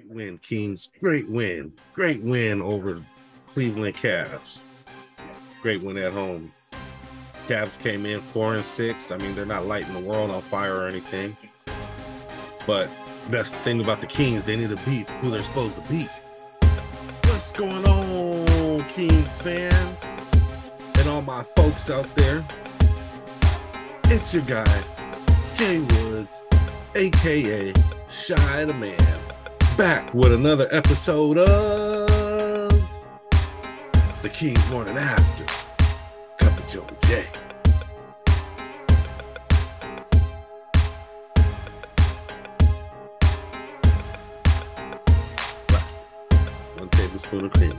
Great win, Kings. Great win. Great win over Cleveland Cavs. Great win at home. Cavs came in 4-6. I mean, they're not lighting the world on fire or anything. But that's the thing about the Kings. They need to beat who they're supposed to beat. What's going on, Kings fans? And all my folks out there. It's your guy, Jay Woods, a.k.a. Shy the Man. Back with another episode of the Kings Morning After. Cup of Joe and Jay. One tablespoon of creamer.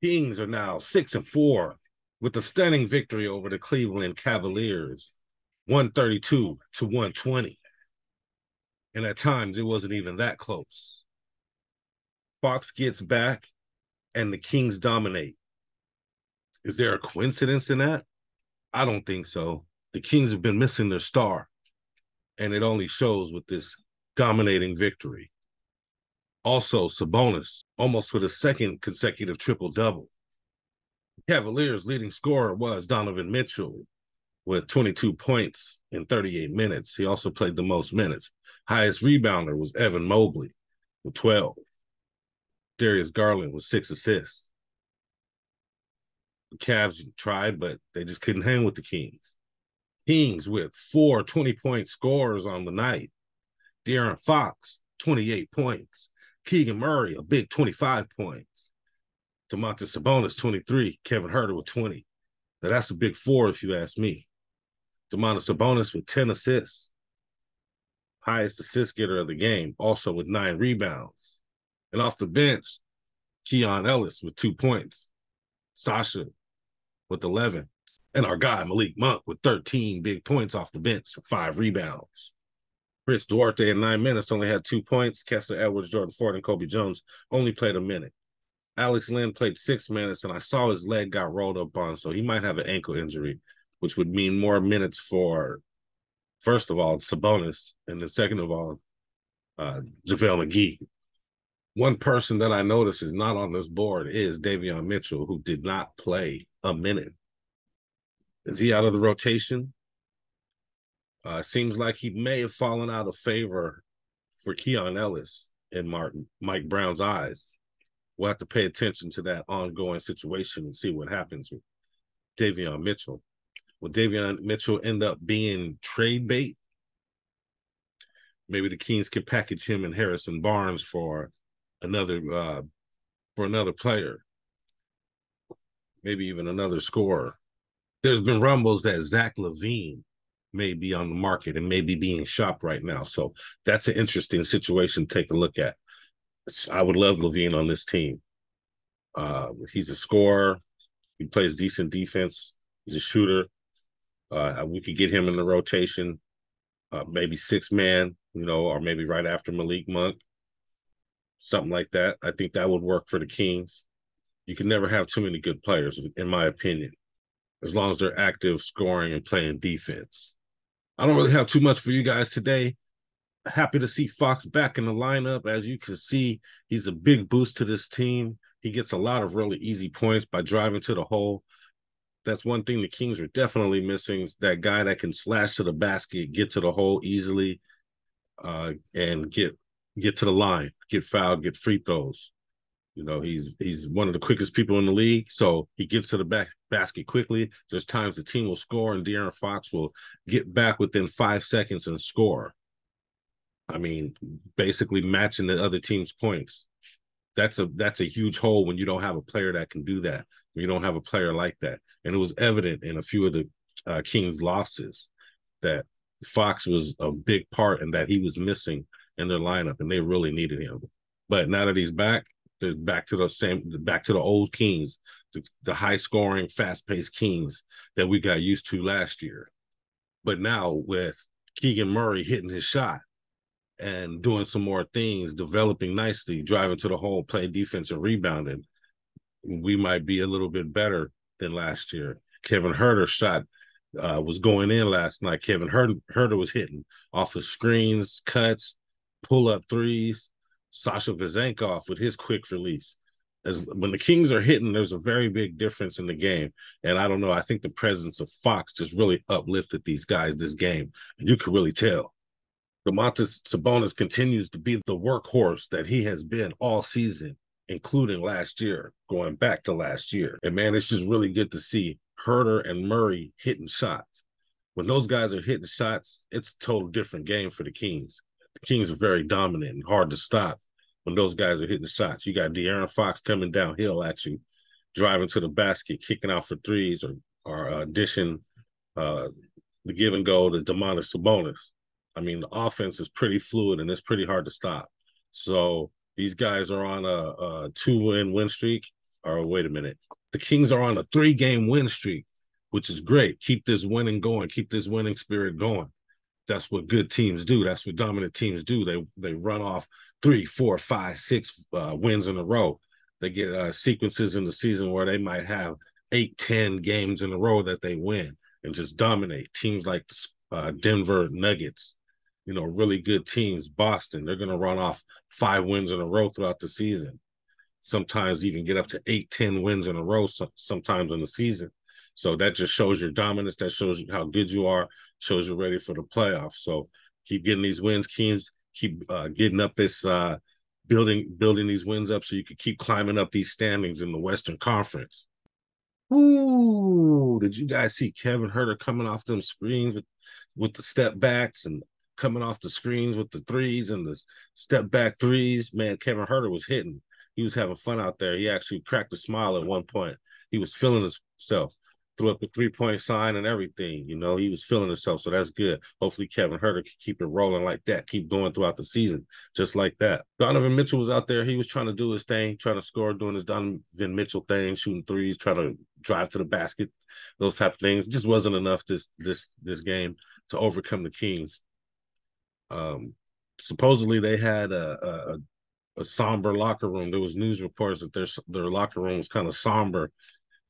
Kings are now 6-4 with a stunning victory over the Cleveland Cavaliers, 132-120. And at times, it wasn't even that close. Fox gets back, and the Kings dominate. Is there a coincidence in that? I don't think so. The Kings have been missing their star, and it only shows with this dominating victory. Also, Sabonis, almost with a second consecutive triple-double. Cavaliers' leading scorer was Donovan Mitchell with 22 points in 38 minutes. He also played the most minutes. Highest rebounder was Evan Mobley with 12. Darius Garland with 6 assists. The Cavs tried, but they just couldn't hang with the Kings. Kings with 4 20-point scorers on the night. De'Aaron Fox, 28 points. Keegan Murray, a big 25 points. Domantas Sabonis, 23. Kevin Huerter with 20. Now, that's a big 4 if you ask me. Domantas Sabonis with 10 assists. Highest assist getter of the game, also with 9 rebounds. And off the bench, Keon Ellis with 2 points. Sasha with 11. And our guy, Malik Monk, with 13 big points off the bench, 5 rebounds. Chris Duarte in 9 minutes only had 2 points. Kessler Edwards, Jordan Ford, and Kobe Jones only played a minute. Alex Len played 6 minutes, and I saw his leg got rolled up on, so he might have an ankle injury, which would mean more minutes for, first of all, Sabonis, and then second of all, JaVale McGee. One person that I noticed is not on this board is Davion Mitchell, who did not play a minute. Is he out of the rotation? Seems like he may have fallen out of favor for Keon Ellis in Mike Brown's eyes. We'll have to pay attention to that ongoing situation and see what happens with Davion Mitchell. Will Davion Mitchell end up being trade bait? Maybe the Kings can package him and Harrison Barnes for another player, maybe even another scorer. There's been rumbles that Zach LaVine may be on the market and may be being shopped right now. So that's an interesting situation to take a look at. I would love LaVine on this team. He's a scorer. He plays decent defense. He's a shooter. We could get him in the rotation, maybe 6-man, or maybe right after Malik Monk, something like that. I think that would work for the Kings. You can never have too many good players, in my opinion, as long as they're active, scoring, and playing defense. I don't really have too much for you guys today. Happy to see Fox back in the lineup. As you can see, he's a big boost to this team. He gets a lot of really easy points by driving to the hole. That's one thing the Kings are definitely missing, is that guy that can slash to the basket, get to the hole easily, and get to the line, get fouled, get free throws. He's one of the quickest people in the league, so he gets to the basket quickly. There's times the team will score, and De'Aaron Fox will get back within 5 seconds and score. I mean, basically matching the other team's points. That's a huge hole when you don't have a player that can do that. When you don't have a player like that. And it was evident in a few of the Kings' losses that Fox was a big part and that he was missing in their lineup, and they really needed him. But now that he's back, They're back to the old Kings, the high-scoring, fast-paced Kings that we got used to last year. But now with Keegan Murray hitting his shot and doing some more things, developing nicely, driving to the hole, playing defense and rebounding, we might be a little bit better than last year. Kevin Huerter's shot was going in last night. Kevin Huerter was hitting off of screens, cuts, pull-up threes. Sasha Vezenkov with his quick release. When the Kings are hitting, there's a very big difference in the game. And I don't know, I think the presence of Fox just really uplifted these guys this game. And you can really tell. Domantas Sabonis continues to be the workhorse that he has been all season, including last year, going back to last year. And man, it's just really good to see Huerter and Murray hitting shots. When those guys are hitting shots, it's a total different game for the Kings. The Kings are very dominant and hard to stop when those guys are hitting shots. You got De'Aaron Fox coming downhill at you, driving to the basket, kicking out for threes, or dishing the give and go to Domantas Sabonis. I mean, the offense is pretty fluid and it's pretty hard to stop. So these guys are on a 2-win win streak. Or wait a minute. The Kings are on a 3-game win streak, which is great. Keep this winning going. Keep this winning spirit going. That's what good teams do. That's what dominant teams do. They run off 3, 4, 5, 6 wins in a row. They get sequences in the season where they might have 8, 10 games in a row that they win and just dominate. Teams like Denver Nuggets, really good teams. Boston, they're going to run off 5 wins in a row throughout the season. Sometimes even get up to 8, 10 wins in a row sometimes in the season. So that just shows your dominance. That shows you how good you are, shows you're ready for the playoffs. So keep getting these wins, Kings. Keep getting up this, building these wins up so you can keep climbing up these standings in the Western Conference. Ooh, did you guys see Kevin Huerter coming off them screens with the step backs and coming off the screens with the threes and the step back threes? Man, Kevin Huerter was hitting. He was having fun out there. He actually cracked a smile at one point. He was feeling himself. Threw up a 3-point sign and everything. He was feeling himself, so that's good. Hopefully Kevin Huerter can keep it rolling like that, keep going throughout the season, just like that. Donovan Mitchell was out there. He was trying to do his thing, trying to score, doing his Donovan Mitchell thing, shooting threes, trying to drive to the basket, those type of things. It just wasn't enough this game to overcome the Kings. Supposedly they had a somber locker room. There was news reports that their locker room was kind of somber,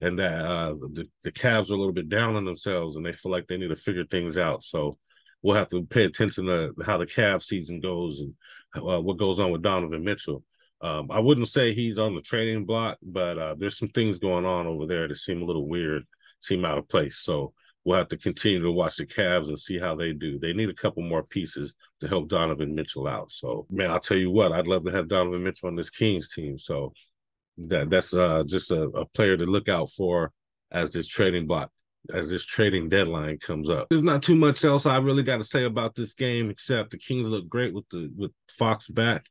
and that the Cavs are a little bit down on themselves, and they feel like they need to figure things out. So we'll have to pay attention to how the Cavs season goes and what goes on with Donovan Mitchell. I wouldn't say he's on the trading block, but there's some things going on over there that seem a little weird, seem out of place. So we'll have to continue to watch the Cavs and see how they do. They need a couple more pieces to help Donovan Mitchell out. So, man, I'll tell you what, I'd love to have Donovan Mitchell on this Kings team. So that's just a player to look out for as this trading deadline comes up. There's not too much else I really got to say about this game, except the Kings look great with Fox back.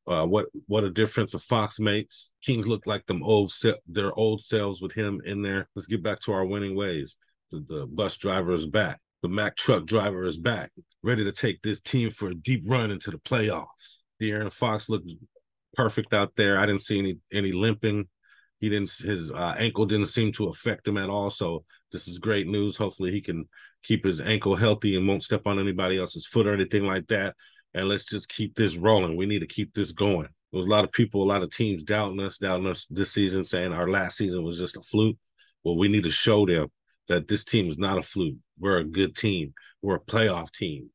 What a difference a Fox makes. Kings look like their old selves with him in there. Let's get back to our winning ways. The bus driver is back. The Mack truck driver is back, ready to take this team for a deep run into the playoffs. De'Aaron Fox looked perfect out there. I didn't see any limping. His ankle didn't seem to affect him at all. So this is great news. Hopefully he can keep his ankle healthy and won't step on anybody else's foot or anything like that. And let's just keep this rolling. We need to keep this going. There was a lot of people, a lot of teams doubting us this season, saying our last season was just a fluke. Well, we need to show them that this team is not a fluke. We're a good team. We're a playoff team.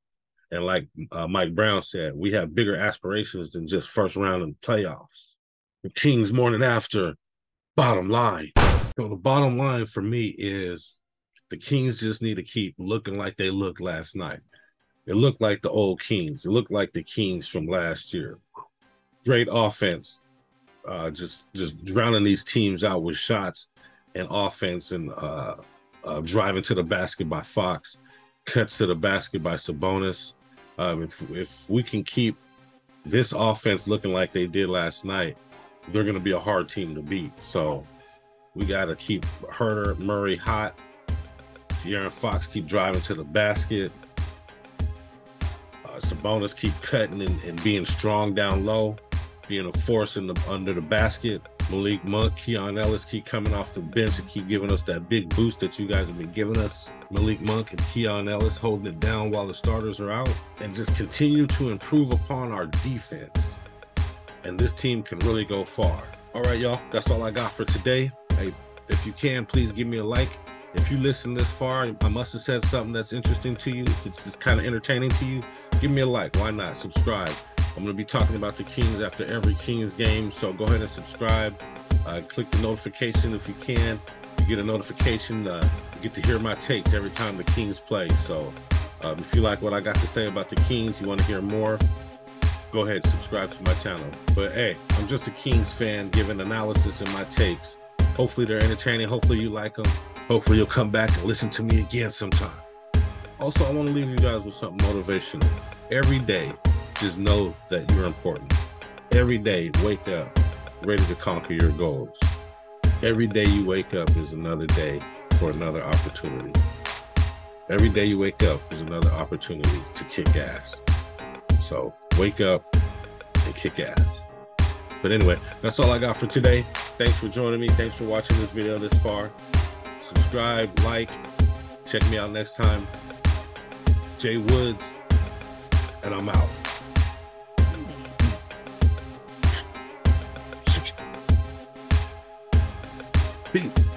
And like Mike Brown said, we have bigger aspirations than just first round in playoffs. The Kings morning after, bottom line. So the bottom line for me is the Kings just need to keep looking like they looked last night. It looked like the old Kings. It looked like the Kings from last year. Great offense, just drowning these teams out with shots and offense, and driving to the basket by Fox, cuts to the basket by Sabonis. If we can keep this offense looking like they did last night, they're going to be a hard team to beat. So we got to keep Huerter, Murray hot. De'Aaron Fox keep driving to the basket. Sabonis keep cutting and being strong down low, being a force under the basket. Malik Monk, Keon Ellis keep coming off the bench and keep giving us that big boost that you guys have been giving us. Malik Monk and Keon Ellis holding it down while the starters are out, and just continue to improve upon our defense. And this team can really go far. All right, y'all, that's all I got for today. Hey, if you can, please give me a like. If you listen this far, I must have said something that's interesting to you. If it's just kind of entertaining to you, give me a like. Why not? Subscribe. I'm going to be talking about the Kings after every Kings game, so go ahead and subscribe. Click the notification if you can. You get a notification. You get to hear my takes every time the Kings play. So if you like what I got to say about the Kings, you want to hear more, go ahead and subscribe to my channel. But hey, I'm just a Kings fan giving analysis and my takes. Hopefully they're entertaining. Hopefully you like them. Hopefully you'll come back and listen to me again sometime. Also, I want to leave you guys with something motivational. Every day, just know that you're important. Every day, wake up ready to conquer your goals. Every day you wake up is another day for another opportunity. Every day you wake up is another opportunity to kick ass. So wake up and kick ass. But anyway, that's all I got for today. Thanks for joining me. Thanks for watching this video this far. Subscribe, like, check me out next time. Jay Woods, and I'm out. Peace.